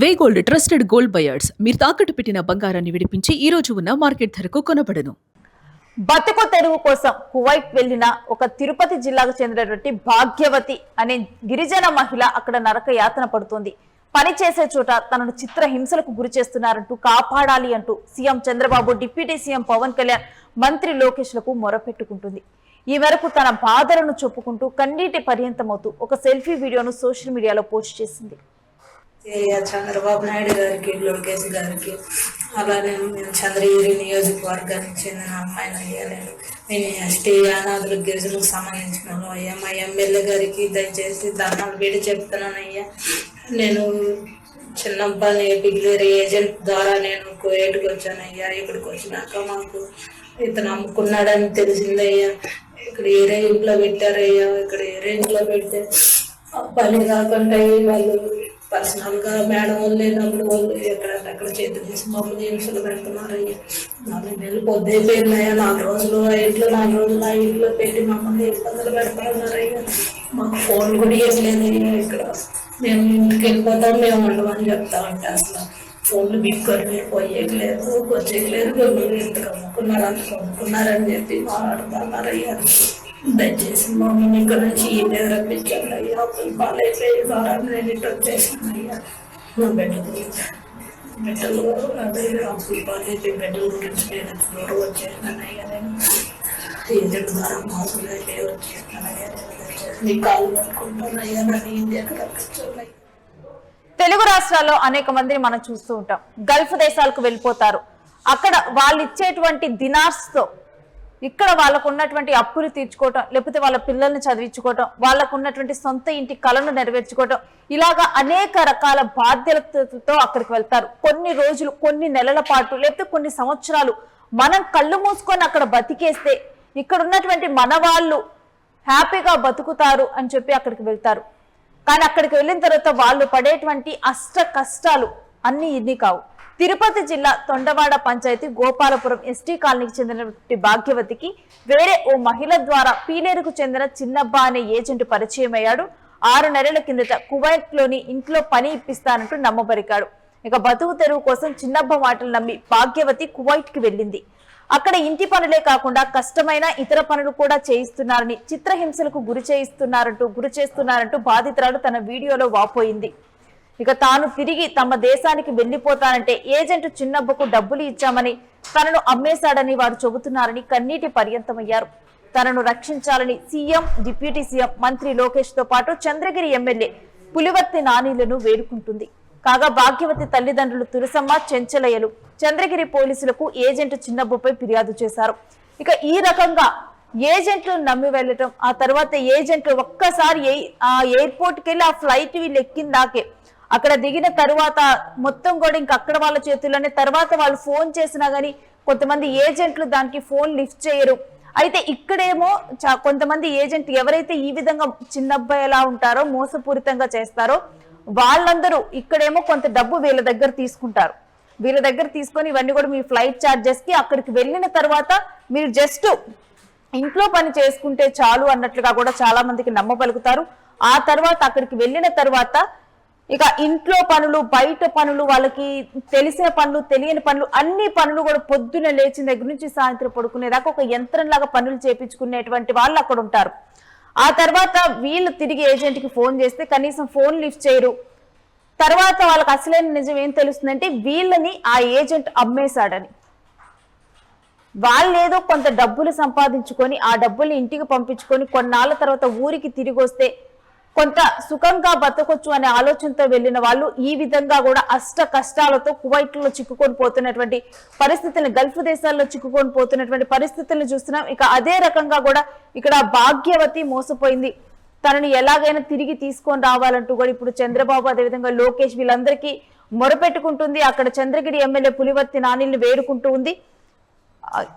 వే gold trusted gold buyers మీరు తాకట్టు పెట్టిన బంగారాన్ని విడిపించి ఈ రోజు ఉన్న మార్కెట్ ధరకు కొనబడను. బతుకు తెరువు కోసం కువైట్ వెళ్లిన ఒక తిరుపతి జిల్లాకు చెందినటువంటి భాగ్యవతి అనే గిరిజన మహిళ అక్కడ నరక యాతన పడుతోంది. పని చేసే చోట తనను చిత్ర హింసలకు గురి చేస్తున్నారంటూ కాపాడాలి అంటూ CM Chandrababu, deputy CM Pawan Kalyan, మంత్రి లోకేష్ లకు మొరపెట్టుకుంటుంది. ఈ మేరకు తన బాధలను చెప్పుకుంటూ కన్నీటి పర్యంతమవుతూ ఒక సెల్ఫీ వీడియోను సోషల్ మీడియాలో పోస్ట్ చేసింది. చంద్రబాబు నాయుడు గారికి, లోకేష్ గారికి, అలానే నేను చంద్రగిరి నియోజకవర్గానికి చెందిన అమ్మాయిని అయ్యా. నేను ఎస్టీ అనాథులకు, గిరిజనులకు సంబంధించిన అయ్యా. మా ఎమ్మెల్యే గారికి దయచేసి ధర్నాలు పెట్టి చెప్తున్నాను అయ్యా. నేను చిన్నబ్బాయి పిగిలేరు ఏజెంట్ ద్వారా నేను కోయేటికి వచ్చానయ్యా. ఇక్కడికి వచ్చినాక మాకు ఇతను అమ్ముకున్నాడని తెలిసిందయ్యా. ఇక్కడ ఏ రేంజ్లో పెట్టారయ్యా. ఇక్కడ ఏ రేంజ్లో పెడితే పని కాకుండా వాళ్ళు పర్సనల్గా మేడం వాళ్ళు లేనప్పుడు వాళ్ళు ఎక్కడెక్కడ చేతులు తీసి మమ్మల్ని హింసలు పెడుతున్నారయ్యా. 4 నెలలు పొద్దుపోయిందయ్యా. 4 రోజులు ఆ ఇంట్లో పెట్టి మమ్మల్ని ఇబ్బందులు పెడతా ఉన్నారయ్యా. మాకు ఫోన్ కూడా ఇవ్వలేదయ్యా. ఇక్కడ మేము ఇంటికి వెళ్ళిపోతాం, మేము ఉండమని చెప్తా ఉంటే అసలు ఫోన్లు బిక్కొని పోయేయలేదు, వచ్చేయలేదు. గొర్రెలు ఎందుకు అమ్ముకున్నారు, అంత అమ్ముకున్నారని చెప్పి మాట్లాడుతున్నారయ్యా. దయచేసి మమ్మల్ని ఇక్కడ నుంచి ఈ దగ్గర రప్పించండి అయ్యా. అప్పులు పాలైపోయి వారాన్ని నేను ఇటు వచ్చేసాను అయ్యా. నా బిడ్డలు అదే అప్పులు పాలైపోయి బిడ్డల గురించి నేను దూరం వచ్చేసాను అయ్యా. నేను ఏజెంట్ ద్వారా మోసం అయితే వచ్చేసాను అయ్యా. మీ కాలు పట్టుకుంటాను అయ్యా. నన్ను ఇండియాకి రప్పించండి. తెలుగు రాష్ట్రాల్లో అనేక మందిని మనం చూస్తూ ఉంటాం. గల్ఫ్ దేశాలకు వెళ్ళిపోతారు. అక్కడ వాళ్ళు ఇచ్చేటువంటి దినార్స్ తో ఇక్కడ వాళ్ళకు ఉన్నటువంటి అప్పులు తీర్చుకోవటం, లేకపోతే వాళ్ళ పిల్లల్ని చదివించుకోవటం, వాళ్ళకు ఉన్నటువంటి సొంత ఇంటి కలను నెరవేర్చుకోవటం, ఇలాగా అనేక రకాల బాధ్యతలతో అక్కడికి వెళ్తారు. కొన్ని రోజులు, కొన్ని నెలల పాటు, లేకపోతే కొన్ని సంవత్సరాలు మనం కళ్ళు మూసుకొని అక్కడ బతికేస్తే ఇక్కడ ఉన్నటువంటి మన వాళ్ళు హ్యాపీగా బతుకుతారు అని చెప్పి అక్కడికి వెళ్తారు. కానీ అక్కడికి వెళ్ళిన తర్వాత వాళ్ళు పడేటువంటి అష్ట కష్టాలు అన్ని ఇన్ని కావు. తిరుపతి జిల్లా తొండవాడ పంచాయతీ గోపాలపురం ఎస్టీ కాలనీకి చెందినటువంటి భాగ్యవతికి వేరే ఓ మహిళ ద్వారా పీలేరుకు చెందిన చిన్నబ్బా అనే ఏజెంట్ పరిచయం అయ్యాడు. 6 నెలల కిందట కువైట్ లోని ఇంట్లో పని ఇప్పిస్తానంటూ నమ్మబరికాడు. ఇక బతుకు తెరువు కోసం చిన్నబ్బ మాటలు నమ్మి భాగ్యవతి కువైట్ కి వెళ్ళింది. అక్కడ ఇంటి పనులే కాకుండా కష్టమైన ఇతర పనులు కూడా చేయిస్తున్నారని, చిత్రహింసలకు గురి చేస్తున్నారంటూ బాధితురాలు తన వీడియోలో వాపోయింది. ఇక తాను తిరిగి తమ దేశానికి వెళ్లిపోతానంటే ఏజెంట్ చిన్నబ్బకు డబ్బులు ఇచ్చామని, తనను అమ్మేశాడని వారు చెబుతున్నారని కన్నీటి పర్యంతమయ్యారు. తనను రక్షించాలని సీఎం, డిప్యూటీ సీఎం, మంత్రి లోకేష్ తో పాటు చంద్రగిరి ఎమ్మెల్యే పులివర్తి నానీలను వేడుకుంటుంది. కాగా భాగ్యవతి తల్లిదండ్రులు తులసమ్మ, చెంచలయ్యలు చంద్రగిరి పోలీసులకు ఏజెంట్ చిన్నబ్బపై ఫిర్యాదు చేశారు. ఇక ఈ రకంగా ఏజెంట్లను నమ్మి వెళ్ళటం, ఆ తర్వాత ఏజెంట్లు ఒక్కసారి ఎయిర్పోర్ట్కి వెళ్ళి ఆ ఫ్లైట్ వీళ్ళు ఎక్కిందాకే అక్కడ దిగిన తర్వాత మొత్తం కూడా ఇంకా అక్కడ వాళ్ళ చేతుల్లోనే. తర్వాత వాళ్ళు ఫోన్ చేసినా గానీ కొంతమంది ఏజెంట్లు దానికి ఫోన్ లిఫ్ట్ చేయరు. అయితే ఇక్కడేమో కొంతమంది ఏజెంట్ ఎవరైతే ఈ విధంగా చిన్నబ్బాయి ఎలా ఉంటారో, మోసపూరితంగా చేస్తారో వాళ్ళందరూ ఇక్కడేమో కొంత డబ్బు వీళ్ళ దగ్గర తీసుకుంటారు. వీళ్ళ దగ్గర తీసుకొని ఇవన్నీ కూడా మీ ఫ్లైట్ ఛార్జెస్ కి అక్కడికి వెళ్ళిన తర్వాత మీరు జస్ట్ ఇంట్లో పని చేసుకుంటే చాలు అన్నట్లుగా కూడా చాలా మందికి నమ్మబలుగుతారు. ఆ తర్వాత అక్కడికి వెళ్ళిన తర్వాత ఇక ఇంట్లో పనులు, బయట పనులు, వాళ్ళకి తెలిసిన పనులు, తెలియని పనులు, అన్ని పనులు కూడా పొద్దున లేచిన దగ్గర నుంచి సాయంత్రం పడుకునేదాకా ఒక యంత్రంలాగా పనులు చేపించుకునేటువంటి వాళ్ళు అక్కడ ఉంటారు. ఆ తర్వాత వీళ్ళు తిరిగి ఏజెంట్ కి ఫోన్ చేస్తే కనీసం ఫోన్ లిఫ్ట్ చేయరు. తర్వాత వాళ్ళకి అసలైన నిజం ఏం తెలుస్తుందంటే వీళ్ళని ఆ ఏజెంట్ అమ్మేశాడని. వాళ్ళు ఏదో కొంత డబ్బులు సంపాదించుకొని ఆ డబ్బుల్ని ఇంటికి పంపించుకొని కొన్నాళ్ళ తర్వాత ఊరికి తిరిగి వస్తే కొంత సుఖంగా బతకొచ్చు అనే ఆలోచనతో వెళ్ళిన వాళ్ళు ఈ విధంగా కూడా అష్ట కష్టాలతో కువైట్లో చిక్కుకొని పోతున్నటువంటి పరిస్థితులను, గల్ఫ్ దేశాల్లో చిక్కుకొని పోతున్నటువంటి పరిస్థితులను చూస్తున్నాం. ఇక అదే రకంగా కూడా ఇక్కడ భాగ్యవతి మోసపోయింది. తనని ఎలాగైనా తిరిగి తీసుకొని రావాలంటూ కూడా ఇప్పుడు చంద్రబాబు, అదేవిధంగా లోకేష్ వీళ్ళందరికీ మొరపెట్టుకుంటుంది. అక్కడ చంద్రగిరి ఎమ్మెల్యే పులివర్తి నానీల్ని వేడుకుంటూ ఉంది.